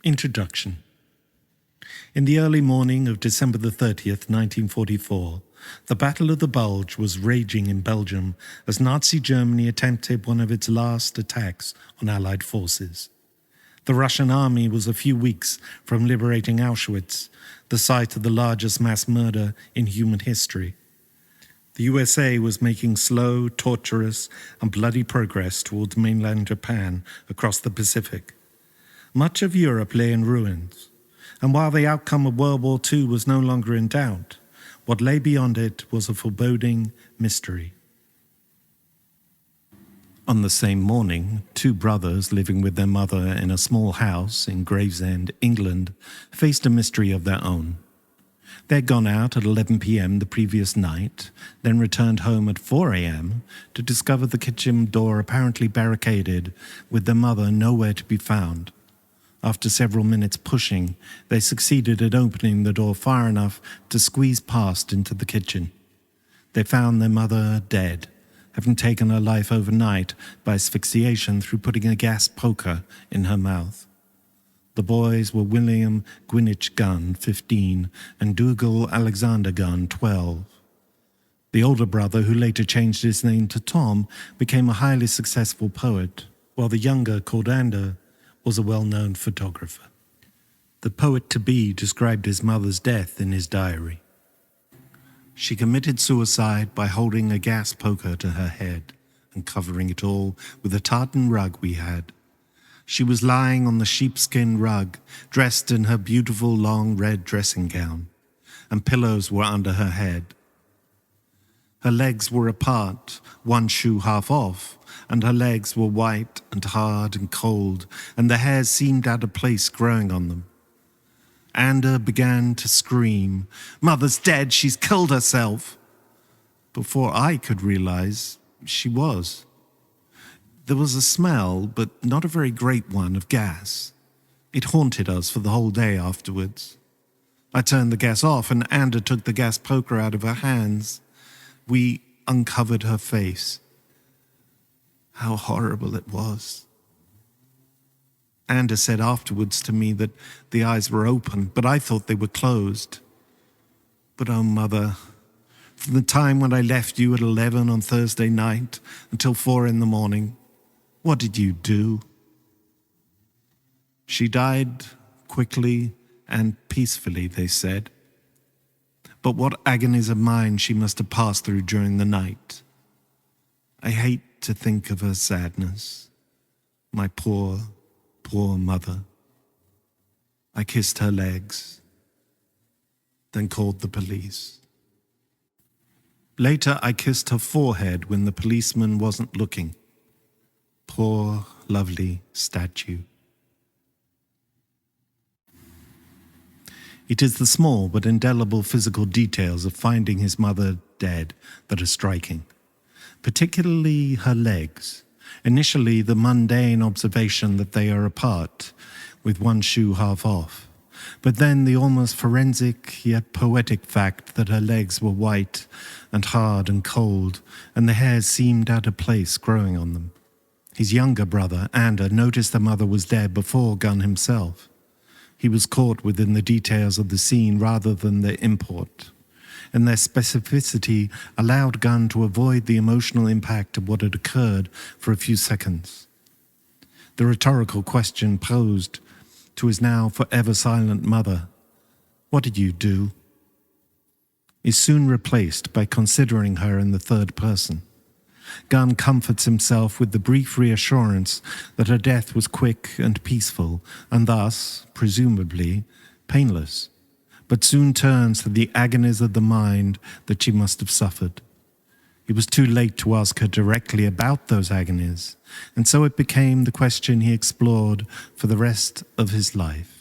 Introduction. In the early morning of December the 30th, 1944, the Battle of the Bulge was raging in Belgium as Nazi Germany attempted one of its last attacks on Allied forces. The Russian army was a few weeks from liberating Auschwitz, the site of the largest mass murder in human history. The USA was making slow, torturous, and bloody progress towards mainland Japan across the Pacific. Much of Europe lay in ruins, and while the outcome of World War II was no longer in doubt, what lay beyond it was a foreboding mystery. On the same morning, two brothers living with their mother in a small house in Gravesend, England, faced a mystery of their own. They had gone out at 11 p.m. the previous night, then returned home at 4 a.m. to discover the kitchen door apparently barricaded, with their mother nowhere to be found. After several minutes pushing, they succeeded at opening the door far enough to squeeze past into the kitchen. They found their mother dead, having taken her life overnight by asphyxiation through putting a gas poker in her mouth. The boys were William Gwynich Gunn, 15, and Dougal Alexander Gunn, 12. The older brother, who later changed his name to Tom, became a highly successful poet, while the younger, called Ander, was a well-known photographer. The poet-to-be described his mother's death in his diary. She committed suicide by holding a gas poker to her head and covering it all with a tartan rug we had. She was lying on the sheepskin rug, dressed in her beautiful long red dressing gown, and pillows were under her head. Her legs were apart, one shoe half off, and her legs were white and hard and cold, and the hairs seemed out of place growing on them. Ander began to scream, "Mother's dead, she's killed herself!" Before I could realize, she was. There was a smell, but not a very great one, of gas. It haunted us for the whole day afterwards. I turned the gas off, and Ander took the gas poker out of her hands. We uncovered her face. How horrible it was. Ander said afterwards to me that the eyes were open, but I thought they were closed. But oh, Mother, from the time when I left you at 11 on Thursday night until 4 in the morning, what did you do? She died quickly and peacefully, they said. But what agonies of mind she must have passed through during the night. I hate to think of her sadness. My poor, poor mother. I kissed her legs, then called the police. Later, I kissed her forehead when the policeman wasn't looking. Poor, lovely statue. It is the small but indelible physical details of finding his mother dead that are striking, particularly her legs. Initially, the mundane observation that they are apart, with one shoe half off, but then the almost forensic yet poetic fact that her legs were white and hard and cold, and the hairs seemed out of place growing on them. His younger brother, Ander, noticed the mother was dead before Gunn himself. He was caught within the details of the scene rather than their import, and their specificity allowed Gunn to avoid the emotional impact of what had occurred for a few seconds. The rhetorical question posed to his now forever silent mother, "What did you do?" is soon replaced by considering her in the third person. Gunn comforts himself with the brief reassurance that her death was quick and peaceful, and thus, presumably, painless, but soon turns to the agonies of the mind that she must have suffered. It was too late to ask her directly about those agonies, and so it became the question he explored for the rest of his life.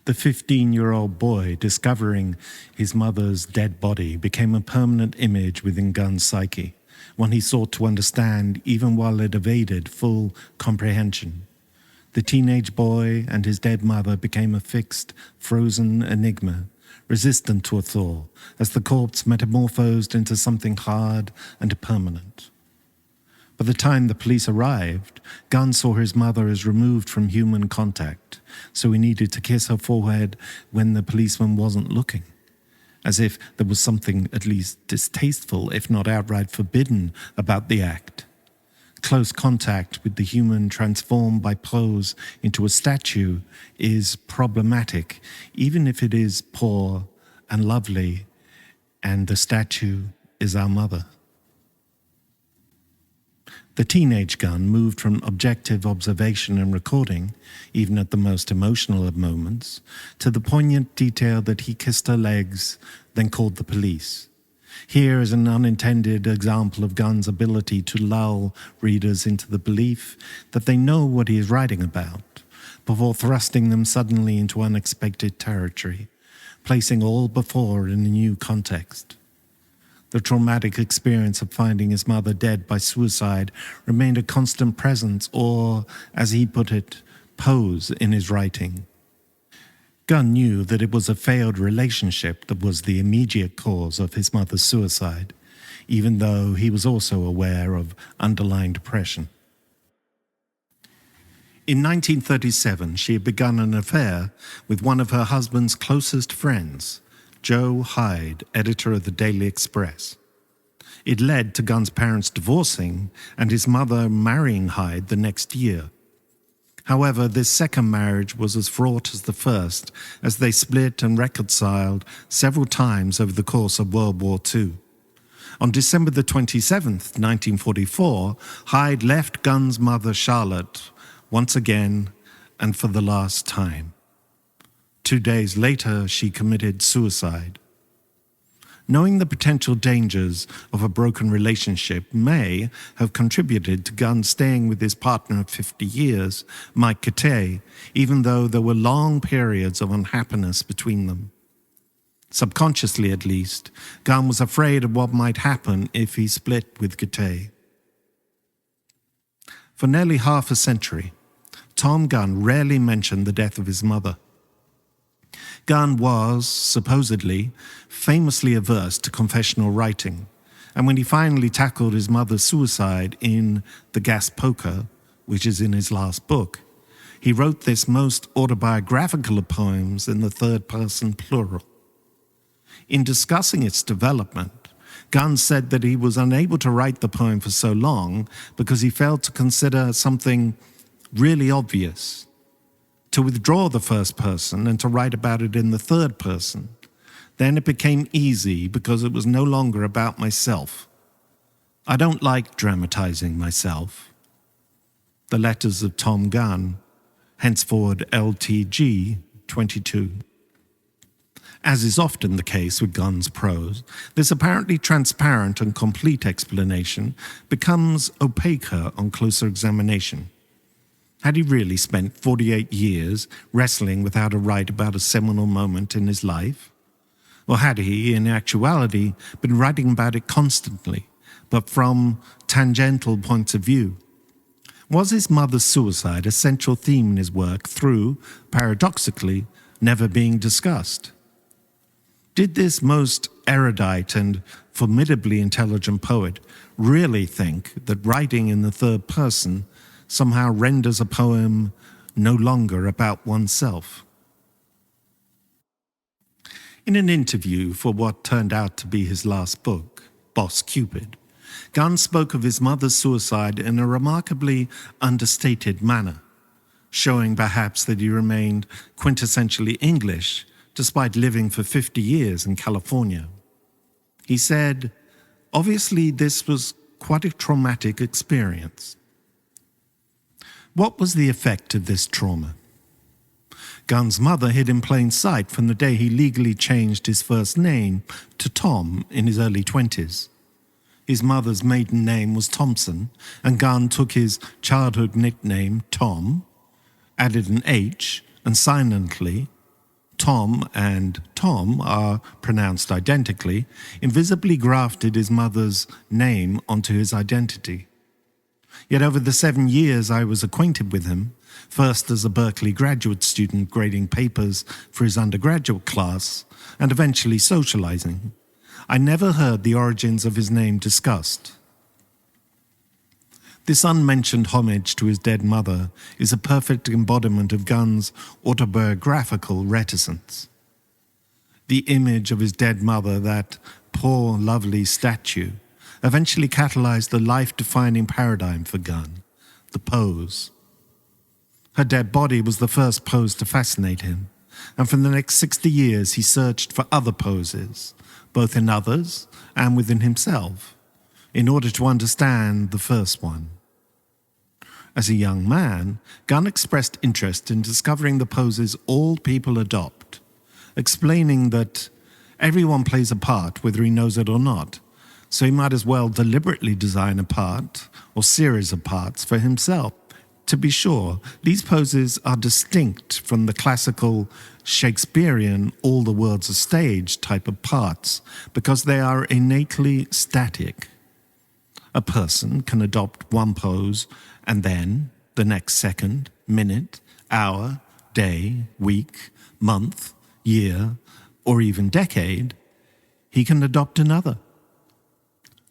The 15-year-old boy discovering his mother's dead body became a permanent image within Gunn's psyche, one he sought to understand even while it evaded full comprehension. The teenage boy and his dead mother became a fixed, frozen enigma, resistant to a thaw, as the corpse metamorphosed into something hard and permanent. By the time the police arrived, Gunn saw his mother as removed from human contact, so he needed to kiss her forehead when the policeman wasn't looking, as if there was something at least distasteful, if not outright forbidden, about the act. Close contact with the human transformed by pose into a statue is problematic, even if it is poor and lovely, and the statue is our mother. The teenage Gunn moved from objective observation and recording, even at the most emotional of moments, to the poignant detail that he kissed her legs, then called the police. Here is an unintended example of Gunn's ability to lull readers into the belief that they know what he is writing about, before thrusting them suddenly into unexpected territory, placing all before in a new context. The traumatic experience of finding his mother dead by suicide remained a constant presence, or, as he put it, pose in his writing. Gunn knew that it was a failed relationship that was the immediate cause of his mother's suicide, even though he was also aware of underlying depression. In 1937, she had begun an affair with one of her husband's closest friends, Joe Hyde, editor of the Daily Express. It led to Gunn's parents divorcing and his mother marrying Hyde the next year. However, this second marriage was as fraught as the first, as they split and reconciled several times over the course of World War II. On December the 27th, 1944, Hyde left Gunn's mother, Charlotte, once again and for the last time. 2 days later, she committed suicide. Knowing the potential dangers of a broken relationship may have contributed to Gunn staying with his partner of 50 years, Mike Katay, even though there were long periods of unhappiness between them. Subconsciously, at least, Gunn was afraid of what might happen if he split with Katay. For nearly half a century, Thom Gunn rarely mentioned the death of his mother. Gunn was, supposedly, famously averse to confessional writing, and when he finally tackled his mother's suicide in The Gas Poker, which is in his last book, he wrote this most autobiographical of poems in the third person plural. In discussing its development, Gunn said that he was unable to write the poem for so long because he failed to consider something really obvious: to withdraw the first person and to write about it in the third person. Then it became easy because it was no longer about myself. I don't like dramatizing myself. The letters of Thom Gunn, henceforward LTG 22. As is often the case with Gunn's prose, this apparently transparent and complete explanation becomes opaquer on closer examination. Had he really spent 48 years wrestling with how to write about a seminal moment in his life? Or had he, in actuality, been writing about it constantly, but from tangential points of view? Was his mother's suicide a central theme in his work through, paradoxically, never being discussed? Did this most erudite and formidably intelligent poet really think that writing in the third person somehow renders a poem no longer about oneself? In an interview for what turned out to be his last book, Boss Cupid, Gunn spoke of his mother's suicide in a remarkably understated manner, showing perhaps that he remained quintessentially English despite living for 50 years in California. He said, "Obviously this was quite a traumatic experience." What was the effect of this trauma? Gunn's mother hid in plain sight from the day he legally changed his first name to Tom in his early 20s. His mother's maiden name was Thompson, and Gunn took his childhood nickname Tom, added an H, and silently, Tom and Tom are pronounced identically, invisibly grafted his mother's name onto his identity. Yet over the 7 years I was acquainted with him, first as a Berkeley graduate student grading papers for his undergraduate class, and eventually socializing, I never heard the origins of his name discussed. This unmentioned homage to his dead mother is a perfect embodiment of Gunn's autobiographical reticence. The image of his dead mother, that poor, lovely statue, eventually catalyzed the life-defining paradigm for Gunn, the pose. Her dead body was the first pose to fascinate him, and for the next 60 years he searched for other poses, both in others and within himself, in order to understand the first one. As a young man, Gunn expressed interest in discovering the poses all people adopt, explaining that everyone plays a part whether he knows it or not, so he might as well deliberately design a part or series of parts for himself. To be sure, these poses are distinct from the classical Shakespearean all the world's a stage type of parts because they are innately static. A person can adopt one pose and then, the next second, minute, hour, day, week, month, year, or even decade, he can adopt another.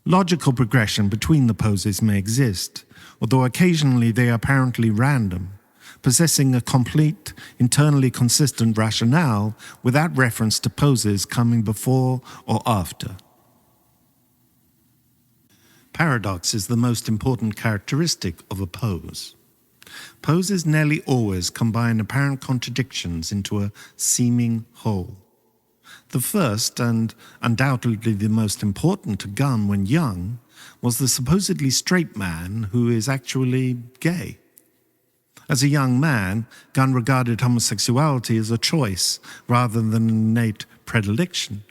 Logical progression between the poses may exist, although occasionally they are apparently random, possessing a complete, internally consistent rationale without reference to poses coming before or after. Paradox is the most important characteristic of a pose. Poses nearly always combine apparent contradictions into a seeming whole. The first, and undoubtedly the most important to Gunn when young, was the supposedly straight man who is actually gay. As a young man, Gunn regarded homosexuality as a choice rather than an innate predilection,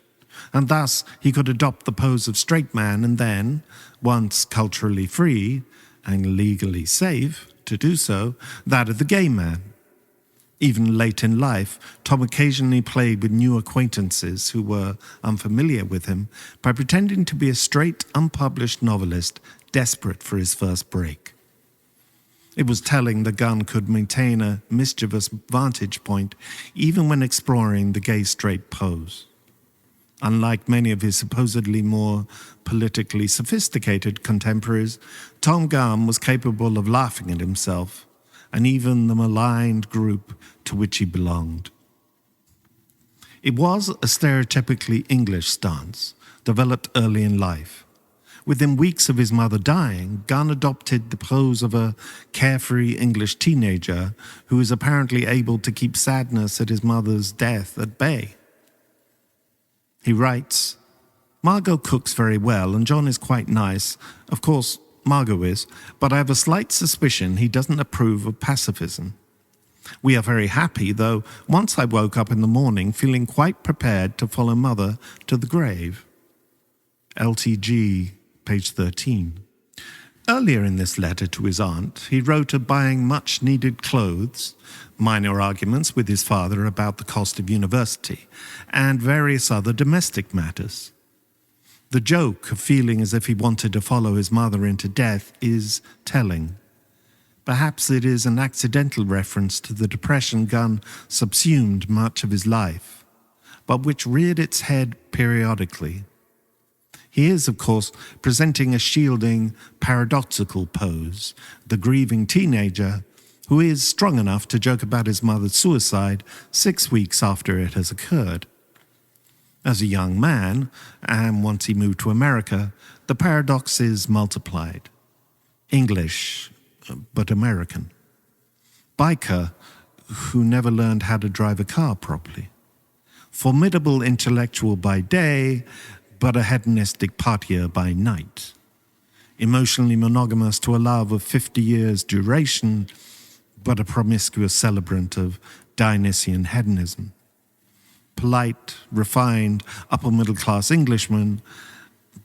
and thus he could adopt the pose of straight man and then, once culturally free and legally safe to do so, that of the gay man. Even late in life, Thom occasionally played with new acquaintances who were unfamiliar with him by pretending to be a straight, unpublished novelist desperate for his first break. It was telling that Gunn could maintain a mischievous vantage point even when exploring the gay-straight pose. Unlike many of his supposedly more politically sophisticated contemporaries, Thom Gunn was capable of laughing at himself and even the maligned group to which he belonged. It was a stereotypically English stance, developed early in life. Within weeks of his mother dying, Gunn adopted the pose of a carefree English teenager who is apparently able to keep sadness at his mother's death at bay. He writes, "Margot cooks very well and John is quite nice. Of course, Margot is, but I have a slight suspicion he doesn't approve of pacifism. We are very happy, though once I woke up in the morning feeling quite prepared to follow Mother to the grave." LTG, page 13. Earlier in this letter to his aunt, he wrote of buying much-needed clothes, minor arguments with his father about the cost of university, and various other domestic matters. The joke of feeling as if he wanted to follow his mother into death is telling. Perhaps it is an accidental reference to the depression Gunn subsumed much of his life, but which reared its head periodically. He is, of course, presenting a shielding, paradoxical pose, the grieving teenager who is strong enough to joke about his mother's suicide 6 weeks after it has occurred. As a young man, and once he moved to America, the paradox is multiplied. English, but American. Biker, who never learned how to drive a car properly. Formidable intellectual by day, but a hedonistic partier by night. Emotionally monogamous to a love of 50 years duration, but a promiscuous celebrant of Dionysian hedonism. Polite, refined, upper-middle-class Englishman,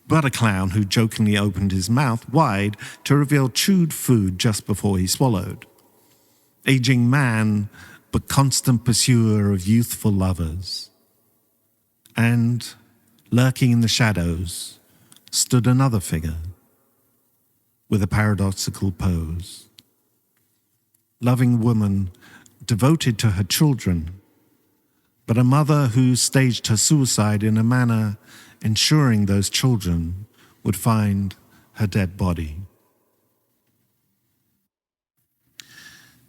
but a clown who jokingly opened his mouth wide to reveal chewed food just before he swallowed. Aging man, but constant pursuer of youthful lovers. And, lurking in the shadows, stood another figure, with a paradoxical pose. Loving woman, devoted to her children, but a mother who staged her suicide in a manner ensuring those children would find her dead body.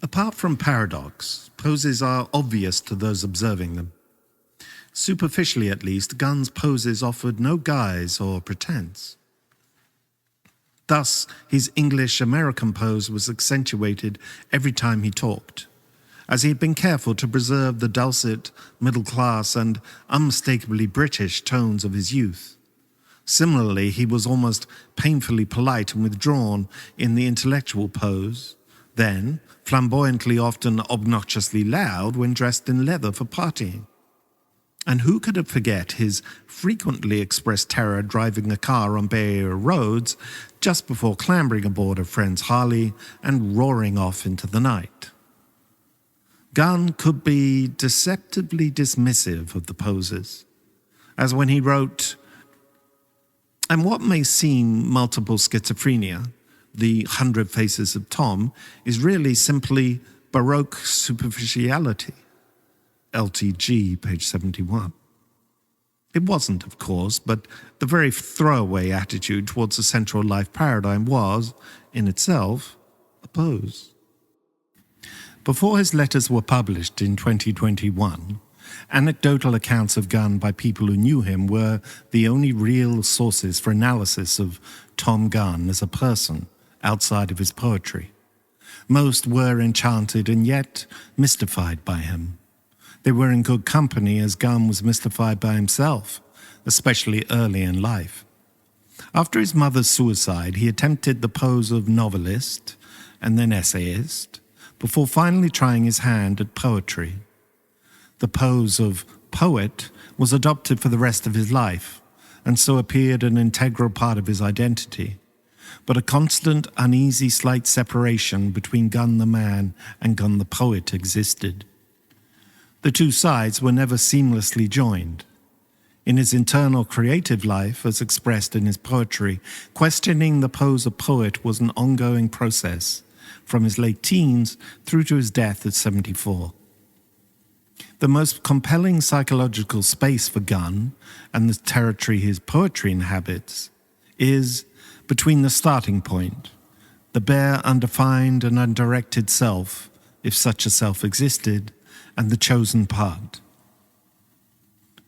Apart from paradox, poses are obvious to those observing them. Superficially at least, Gunn's poses offered no guise or pretense. Thus, his English-American pose was accentuated every time he talked, as he had been careful to preserve the dulcet, middle-class, and unmistakably British tones of his youth. Similarly, he was almost painfully polite and withdrawn in the intellectual pose, then flamboyantly, often obnoxiously loud when dressed in leather for partying. And who could forget his frequently expressed terror driving a car on Bay Area roads just before clambering aboard a friend's Harley and roaring off into the night? Gunn could be deceptively dismissive of the poses, as when he wrote, "And what may seem multiple schizophrenia, the 100 Faces of Tom, is really simply Baroque superficiality." LTG, page 71. It wasn't, of course, but the very throwaway attitude towards a central life paradigm was, in itself, a pose. Before his letters were published in 2021, anecdotal accounts of Gunn by people who knew him were the only real sources for analysis of Thom Gunn as a person outside of his poetry. Most were enchanted and yet mystified by him. They were in good company, as Gunn was mystified by himself, especially early in life. After his mother's suicide, he attempted the pose of novelist and then essayist, before finally trying his hand at poetry. The pose of poet was adopted for the rest of his life, and so appeared an integral part of his identity. But a constant, uneasy, slight separation between Gunn the man and Gunn the poet existed. The two sides were never seamlessly joined. In his internal creative life, as expressed in his poetry, questioning the pose of poet was an ongoing process, from his late teens through to his death at 74. The most compelling psychological space for Gunn, and the territory his poetry inhabits, is between the starting point, the bare, undefined and undirected self, if such a self existed, and the chosen part.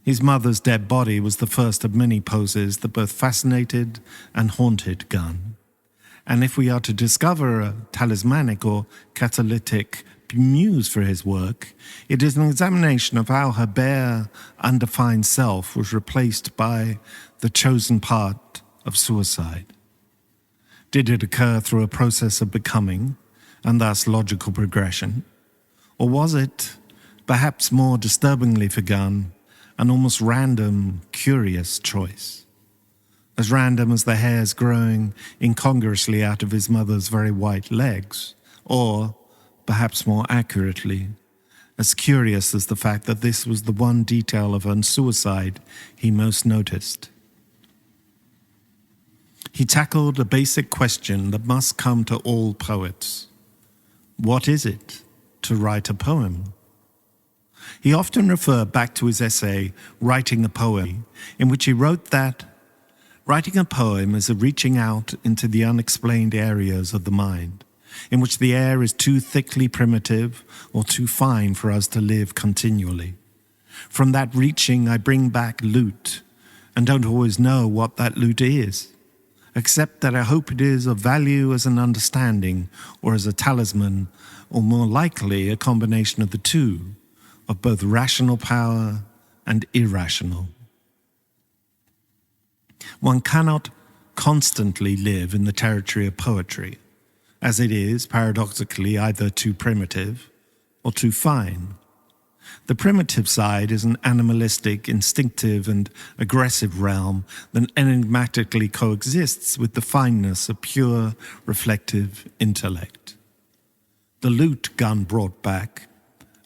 His mother's dead body was the first of many poses that both fascinated and haunted Gunn. And if we are to discover a talismanic or catalytic muse for his work, it is an examination of how her bare, undefined self was replaced by the chosen part of suicide. Did it occur through a process of becoming, and thus logical progression? Or was it, perhaps more disturbingly for Gunn, an almost random, curious choice? As random as the hairs growing incongruously out of his mother's very white legs, or, perhaps more accurately, as curious as the fact that this was the one detail of her suicide he most noticed. He tackled a basic question that must come to all poets. What is it to write a poem? He often referred back to his essay, Writing a Poem, in which he wrote that writing a poem is a reaching out into the unexplained areas of the mind, in which the air is too thickly primitive or too fine for us to live continually. From that reaching, I bring back loot, and don't always know what that loot is, except that I hope it is of value as an understanding or as a talisman, or more likely a combination of the two, of both rational power and irrational. One cannot constantly live in the territory of poetry, as it is, paradoxically, either too primitive or too fine. The primitive side is an animalistic, instinctive, and aggressive realm that enigmatically coexists with the fineness of pure, reflective intellect. The loot Gunn brought back,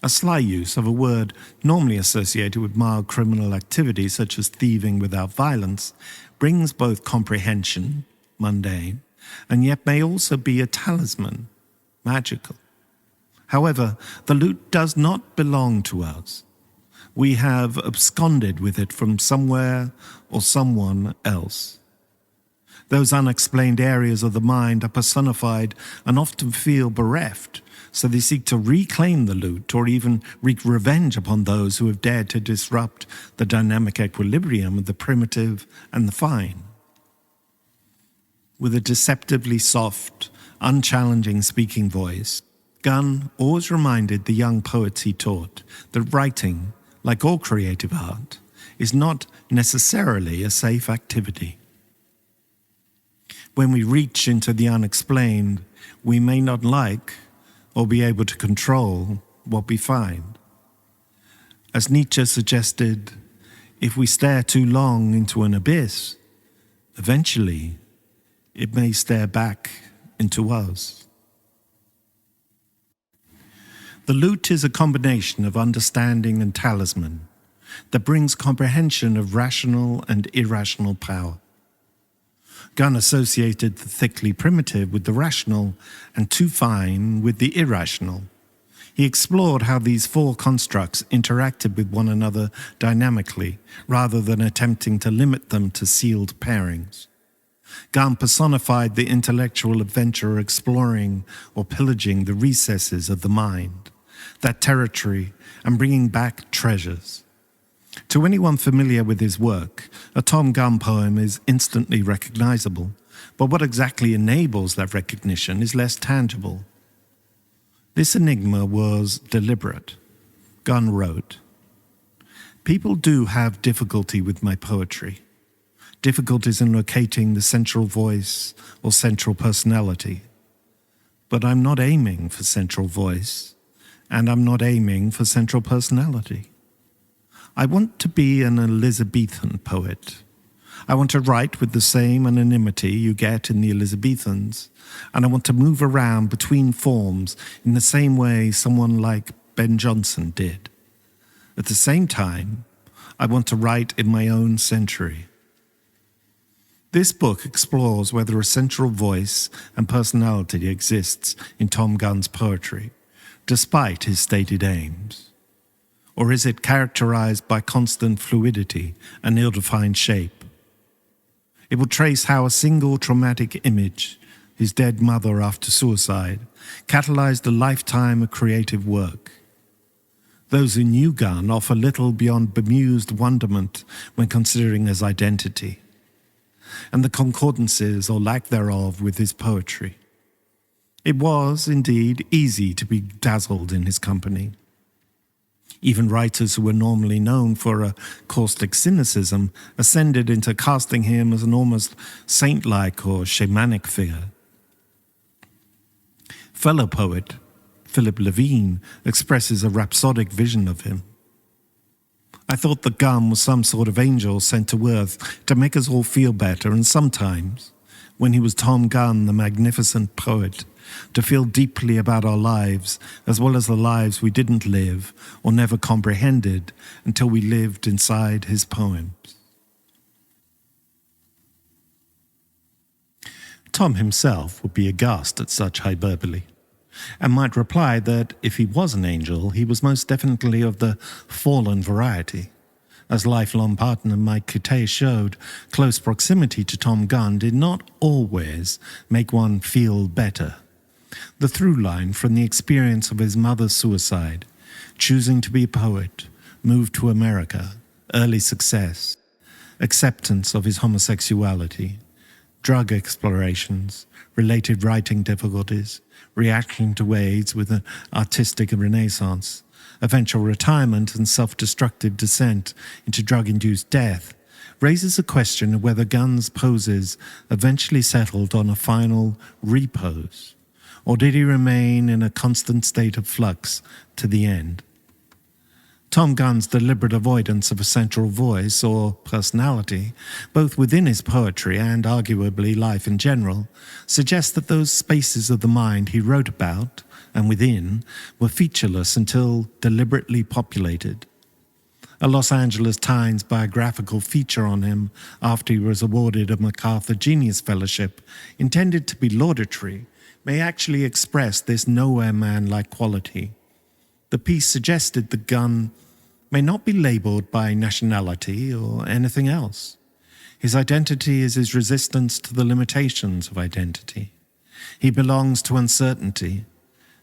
a sly use of a word normally associated with mild criminal activity such as thieving without violence, brings both comprehension, mundane, and yet may also be a talisman, magical. However, the loot does not belong to us. We have absconded with it from somewhere or someone else. Those unexplained areas of the mind are personified and often feel bereft, So they seek to reclaim the loot or even wreak revenge upon those who have dared to disrupt the dynamic equilibrium of the primitive and the fine. With a deceptively soft, unchallenging speaking voice, Gunn always reminded the young poets he taught that writing, like all creative art, is not necessarily a safe activity. When we reach into the unexplained, we may not like or be able to control what we find. As Nietzsche suggested, if we stare too long into an abyss, eventually it may stare back into us. The lute is a combination of understanding and talisman that brings comprehension of rational and irrational power. Gunn associated the thickly primitive with the rational and too fine with the irrational. He explored how these four constructs interacted with one another dynamically, rather than attempting to limit them to sealed pairings. Gunn personified the intellectual adventurer exploring or pillaging the recesses of the mind, that territory, and bringing back treasures. To anyone familiar with his work, a Thom Gunn poem is instantly recognizable, but what exactly enables that recognition is less tangible. This enigma was deliberate. Gunn wrote, "People do have difficulty with my poetry, difficulties in locating the central voice or central personality. But I'm not aiming for central voice, and I'm not aiming for central personality. I want to be an Elizabethan poet. I want to write with the same anonymity you get in the Elizabethans, and I want to move around between forms in the same way someone like Ben Jonson did. At the same time, I want to write in my own century." This book explores whether a central voice and personality exists in Thom Gunn's poetry, despite his stated aims. Or is it characterized by constant fluidity and ill-defined shape? It will trace how a single traumatic image, his dead mother after suicide, catalyzed a lifetime of creative work. Those who knew Gunn offer little beyond bemused wonderment when considering his identity, and the concordances or lack thereof with his poetry. It was, indeed, easy to be dazzled in his company. Even writers who were normally known for a caustic cynicism ascended into casting him as an almost saint-like or shamanic figure. Fellow poet Philip Levine expresses a rhapsodic vision of him. "I thought that Gunn was some sort of angel sent to earth to make us all feel better, and sometimes, when he was Thom Gunn, the magnificent poet, to feel deeply about our lives, as well as the lives we didn't live or never comprehended until we lived inside his poems." Thom himself would be aghast at such hyperbole, and might reply that if he was an angel, he was most definitely of the fallen variety. As lifelong partner Mike Coutet showed, close proximity to Thom Gunn did not always make one feel better. The through line from the experience of his mother's suicide, choosing to be a poet, move to America, early success, acceptance of his homosexuality, drug explorations, related writing difficulties, reaction to AIDS with an artistic renaissance, eventual retirement and self-destructive descent into drug-induced death, raises a question of whether Gunn's poses eventually settled on a final repose, or did he remain in a constant state of flux to the end? Thom Gunn's deliberate avoidance of a central voice or personality, both within his poetry and arguably life in general, suggests that those spaces of the mind he wrote about and within were featureless until deliberately populated. A Los Angeles Times biographical feature on him after he was awarded a MacArthur Genius Fellowship, intended to be laudatory, may actually express this nowhere man-like quality. The piece suggested that Gunn may not be labeled by nationality or anything else. His identity is his resistance to the limitations of identity. He belongs to uncertainty,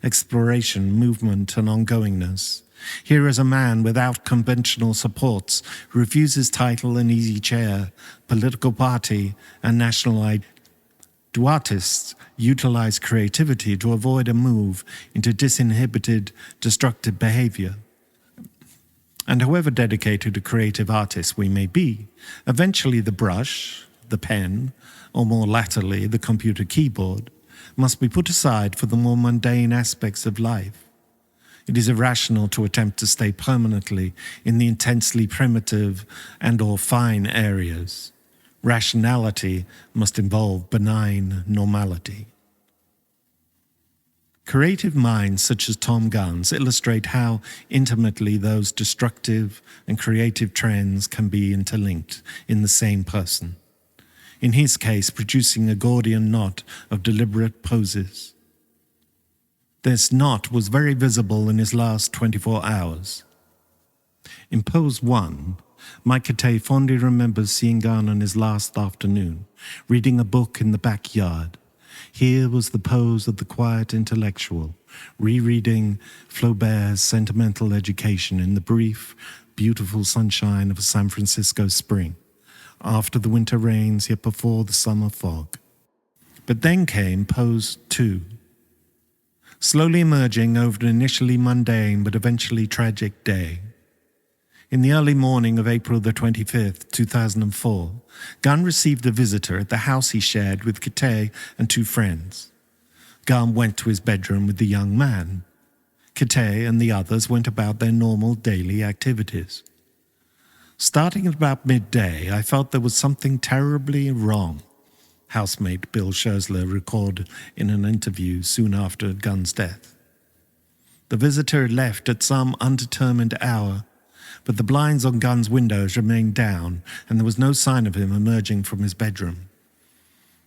exploration, movement, and ongoingness. Here is a man without conventional supports who refuses title and easy chair, political party, and national identity. Do artists utilize creativity to avoid a move into disinhibited, destructive behavior? And however dedicated a creative artist we may be, eventually the brush, the pen, or more latterly the computer keyboard, must be put aside for the more mundane aspects of life. It is irrational to attempt to stay permanently in the intensely primitive and/or fine areas. Rationality must involve benign normality. Creative minds such as Thom Gunn's illustrate how intimately those destructive and creative trends can be interlinked in the same person. In his case, producing a Gordian knot of deliberate poses. This knot was very visible in his last 24 hours. In pose 1, Mike Katay fondly remembers seeing Gunn on his last afternoon, reading a book in the backyard. Here was the pose of the quiet intellectual, rereading Flaubert's Sentimental Education in the brief, beautiful sunshine of a San Francisco spring, after the winter rains yet before the summer fog. But then came pose 2, slowly emerging over an initially mundane but eventually tragic day. In the early morning of April the 25th, 2004, Gunn received a visitor at the house he shared with Katay and 2 friends. Gunn went to his bedroom with the young man. Katay and the others went about their normal daily activities. Starting at about midday, I felt there was something terribly wrong, housemate Bill Scherzler recalled in an interview soon after Gunn's death. The visitor left at some undetermined hour, but the blinds on Gunn's windows remained down, and there was no sign of him emerging from his bedroom.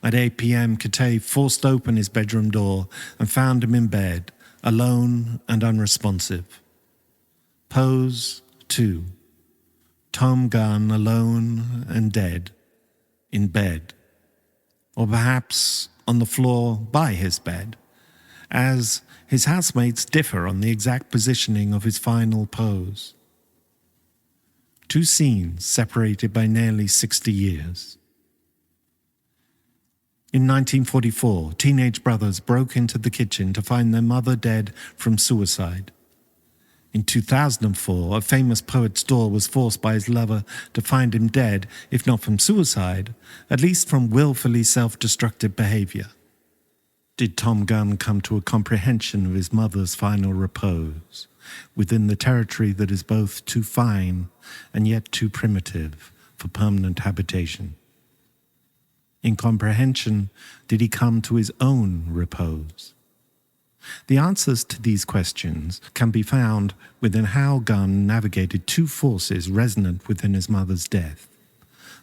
At 8 p.m., Katay forced open his bedroom door and found him in bed, alone and unresponsive. Pose 2. Thom Gunn alone and dead, in bed. Or perhaps on the floor by his bed, as his housemates differ on the exact positioning of his final pose. 2 scenes separated by nearly 60 years. In 1944, teenage brothers broke into the kitchen to find their mother dead from suicide. In 2004, a famous poet's daughter was forced by his lover to find him dead, if not from suicide, at least from willfully self-destructive behavior. Did Thom Gunn come to a comprehension of his mother's final repose, within the territory that is both too fine and yet too primitive for permanent habitation? In comprehension, did he come to his own repose? The answers to these questions can be found within how Gunn navigated 2 forces resonant within his mother's death.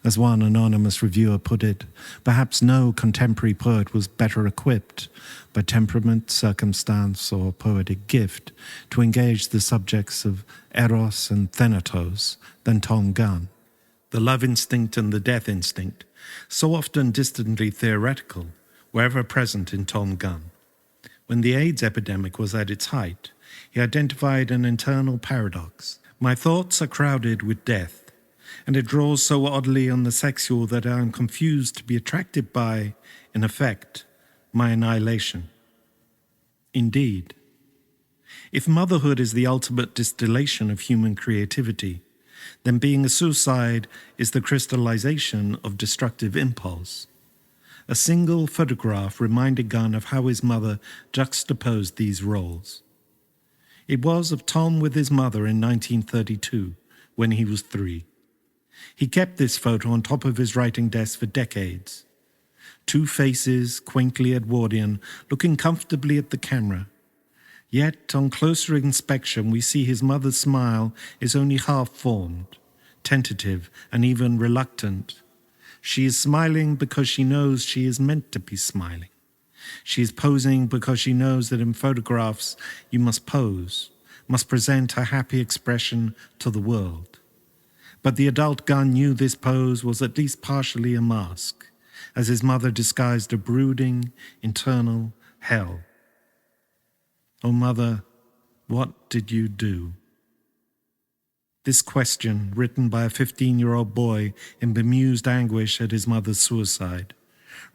As one anonymous reviewer put it, perhaps no contemporary poet was better equipped by temperament, circumstance, or poetic gift to engage the subjects of Eros and Thanatos than Thom Gunn. The love instinct and the death instinct, so often distantly theoretical, were ever present in Thom Gunn. When the AIDS epidemic was at its height, he identified an internal paradox. My thoughts are crowded with death, and it draws so oddly on the sexual that I am confused to be attracted by, in effect, my annihilation. Indeed, if motherhood is the ultimate distillation of human creativity, then being a suicide is the crystallization of destructive impulse. A single photograph reminded Gunn of how his mother juxtaposed these roles. It was of Thom with his mother in 1932, when he was 3. He kept this photo on top of his writing desk for decades. 2 faces, quaintly Edwardian, looking comfortably at the camera. Yet, on closer inspection, we see his mother's smile is only half-formed, tentative, and even reluctant. She is smiling because she knows she is meant to be smiling. She is posing because she knows that in photographs you must pose, must present a happy expression to the world. But the adult Gunn knew this pose was at least partially a mask, as his mother disguised a brooding, internal hell. "Oh, mother, what did you do?" This question, written by a 15-year-old boy in bemused anguish at his mother's suicide,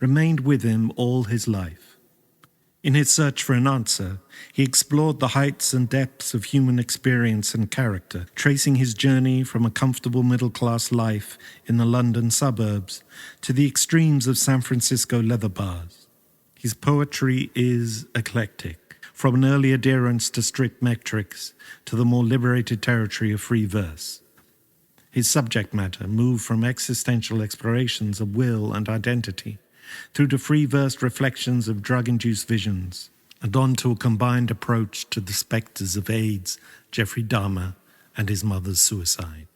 remained with him all his life. In his search for an answer, he explored the heights and depths of human experience and character, tracing his journey from a comfortable middle-class life in the London suburbs to the extremes of San Francisco leather bars. His poetry is eclectic, from an early adherence to strict metrics to the more liberated territory of free verse. His subject matter moved from existential explorations of will and identity through to free-verse reflections of drug-induced visions, and on to a combined approach to the spectres of AIDS, Jeffrey Dahmer, and his mother's suicide.